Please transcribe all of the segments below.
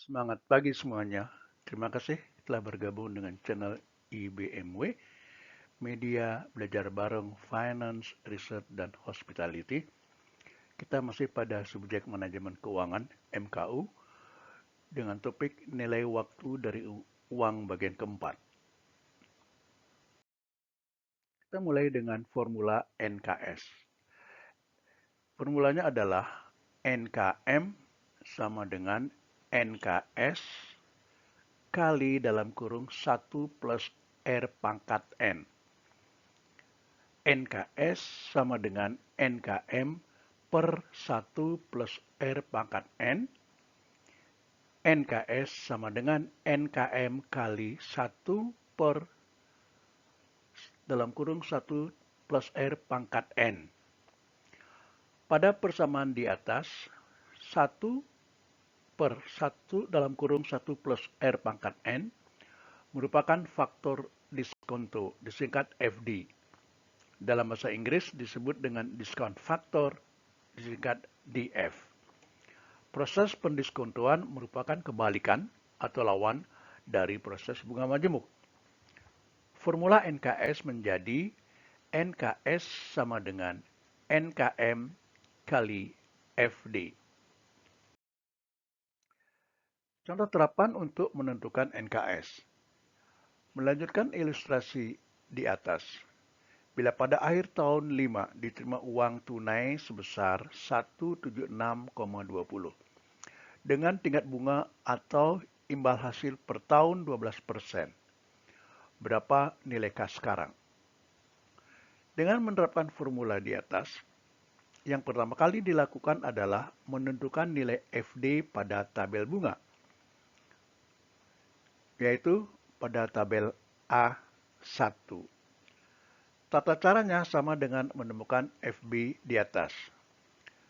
Semangat pagi semuanya. Terima kasih telah bergabung dengan channel IBMW, Media Belajar Bareng Finance, Research, dan Hospitality. Kita masih pada subjek manajemen keuangan, MKU, dengan topik nilai waktu dari uang bagian keempat. Kita mulai dengan formula NKS. Formulanya adalah NKM sama dengan NKS kali dalam kurung 1 plus R pangkat N. NKS sama dengan NKM per 1 plus R pangkat N. NKS sama dengan NKM kali 1 per dalam kurung 1 plus R pangkat N. Pada persamaan di atas, 1 per 1 dalam kurung 1 plus R pangkat N merupakan faktor diskonto, disingkat FD. Dalam bahasa Inggris disebut dengan discount factor, disingkat DF. Proses pendiskontoan merupakan kebalikan atau lawan dari proses bunga majemuk. Formula NKS menjadi NKS sama dengan NKM kali FD. Contoh terapan untuk menentukan NKS. Melanjutkan ilustrasi di atas. Bila pada akhir tahun 5 diterima uang tunai sebesar 176,20 dengan tingkat bunga atau imbal hasil per tahun 12%. Berapa nilai kas sekarang? Dengan menerapkan formula di atas, yang pertama kali dilakukan adalah menentukan nilai FD pada tabel bunga, yaitu pada tabel A1. Tata caranya sama dengan menemukan FB di atas.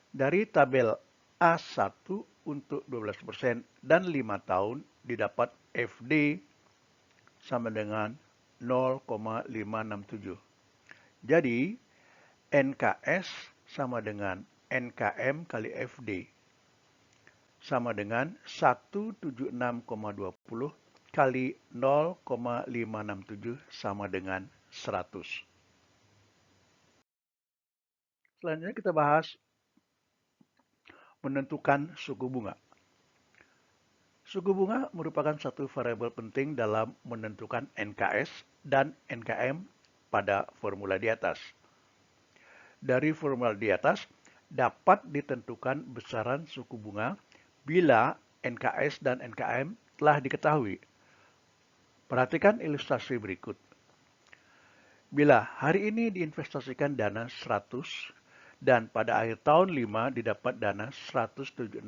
Dari tabel A1 untuk 12% dan 5 tahun didapat FD sama dengan 0,567. Jadi, NKS sama dengan NKM kali FD sama dengan 176,20 kali 0,567 sama dengan 100. Selanjutnya kita bahas menentukan suku bunga. Suku bunga merupakan satu variabel penting dalam menentukan NKS dan NKM pada formula di atas. Dari formula di atas dapat ditentukan besaran suku bunga bila NKS dan NKM telah diketahui. Perhatikan ilustrasi berikut. Bila hari ini diinvestasikan dana 100 dan pada akhir tahun 5 didapat dana 176,20.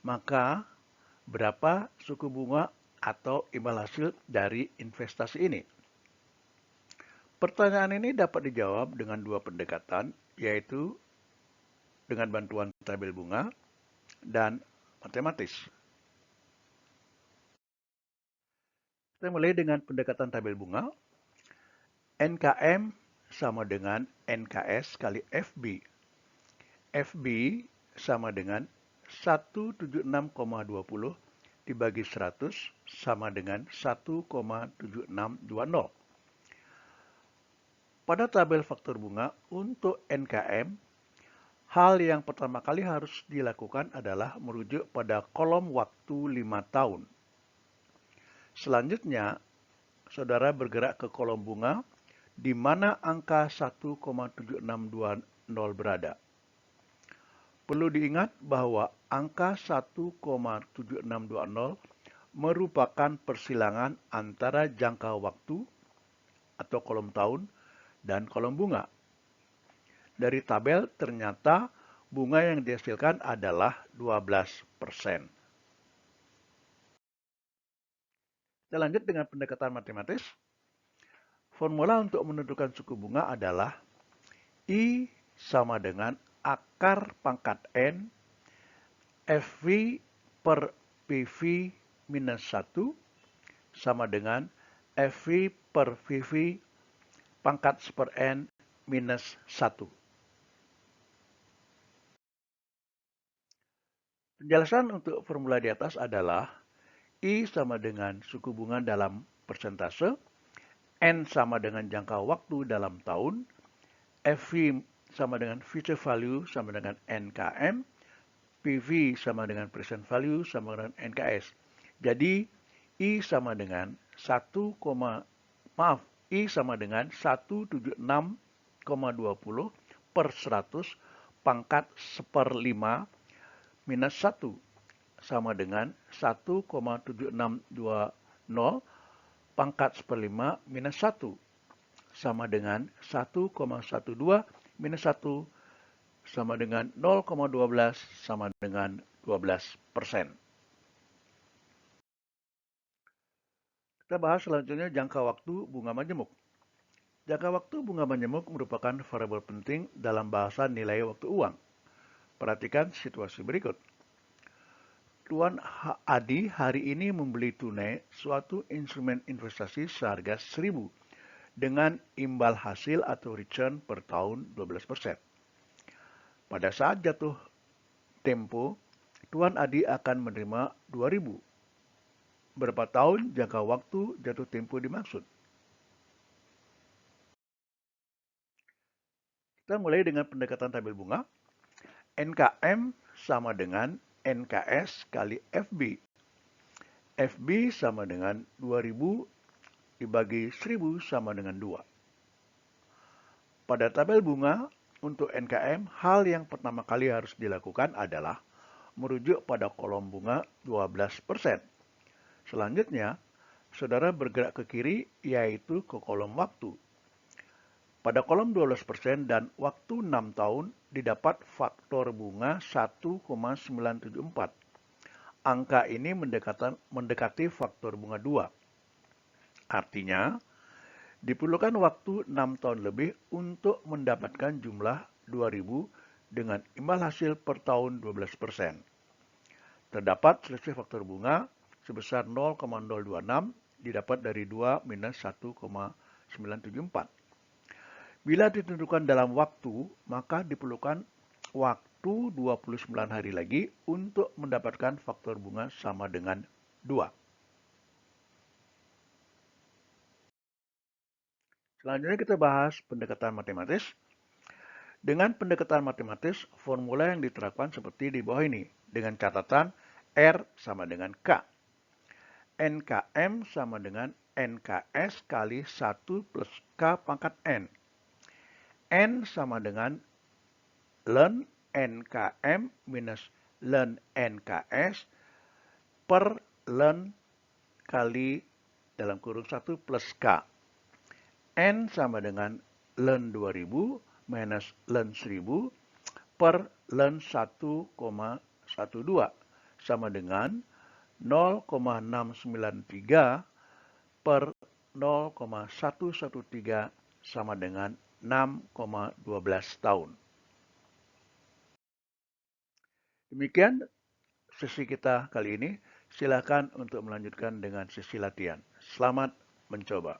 Maka berapa suku bunga atau imbal hasil dari investasi ini? Pertanyaan ini dapat dijawab dengan dua pendekatan, yaitu dengan bantuan tabel bunga dan matematis. Kita mulai dengan pendekatan tabel bunga. NKM sama dengan NKS kali FB. FB sama dengan 176,20 dibagi 100 sama dengan 1,7620. Pada tabel faktor bunga untuk NKM, hal yang pertama kali harus dilakukan adalah merujuk pada kolom waktu 5 tahun. Selanjutnya, saudara bergerak ke kolom bunga di mana angka 1,7620 berada. Perlu diingat bahwa angka 1,7620 merupakan persilangan antara jangka waktu atau kolom tahun dan kolom bunga. Dari tabel ternyata bunga yang dihasilkan adalah 12%. Kita lanjut dengan pendekatan matematis. Formula untuk menentukan suku bunga adalah I sama dengan akar pangkat N FV per PV minus 1 sama dengan FV per VV pangkat per N minus 1. Penjelasan untuk formula di atas adalah I sama dengan suku bunga dalam persentase, N sama dengan jangka waktu dalam tahun, FV sama dengan future value sama dengan NKM, PV sama dengan present value sama dengan NKS. Jadi I sama dengan 176,20 per 100 pangkat 1/5 minus 1 sama dengan 1,7620 pangkat 1/5 minus 1 sama dengan 1,12 minus 1 sama dengan 0,12 sama dengan 12%. Kita bahas selanjutnya jangka waktu bunga majemuk. Jangka waktu bunga majemuk merupakan variabel penting dalam bahasa nilai waktu uang. Perhatikan situasi berikut. Tuan Adi hari ini membeli tunai suatu instrumen investasi seharga 1.000 dengan imbal hasil atau return per tahun 12%. Pada saat jatuh tempo, Tuan Adi akan menerima 2.000. Berapa tahun jangka waktu jatuh tempo dimaksud? Kita mulai dengan pendekatan tabel bunga. NKM sama dengan NKS kali FB. FB sama dengan 2.000 dibagi 1.000 sama dengan 2. Pada tabel bunga, untuk NKM, hal yang pertama kali harus dilakukan adalah merujuk pada kolom bunga 12%. Selanjutnya, saudara bergerak ke kiri, yaitu ke kolom waktu. Pada kolom 12% dan waktu 6 tahun didapat faktor bunga 1,974. Angka ini mendekati faktor bunga 2. Artinya, diperlukan waktu 6 tahun lebih untuk mendapatkan jumlah 2.000 dengan imbal hasil per tahun 12%. Terdapat selisih faktor bunga sebesar 0,026 didapat dari 2 minus 1,974. Bila ditentukan dalam waktu, maka diperlukan waktu 29 hari lagi untuk mendapatkan faktor bunga sama dengan 2. Selanjutnya kita bahas pendekatan matematis. Dengan pendekatan matematis, formula yang diterapkan seperti di bawah ini, dengan catatan R sama dengan K. NKM sama dengan NKS kali 1 plus K pangkat N. N sama dengan ln NKM minus ln NKS per ln kali dalam kurung 1 plus K. N sama dengan ln 2000 minus ln 1000 per ln 1,12 sama dengan 0,693 per 0,113 sama dengan 6,12 tahun. Demikian sesi kita kali ini. Silakan untuk melanjutkan dengan sesi latihan. Selamat mencoba.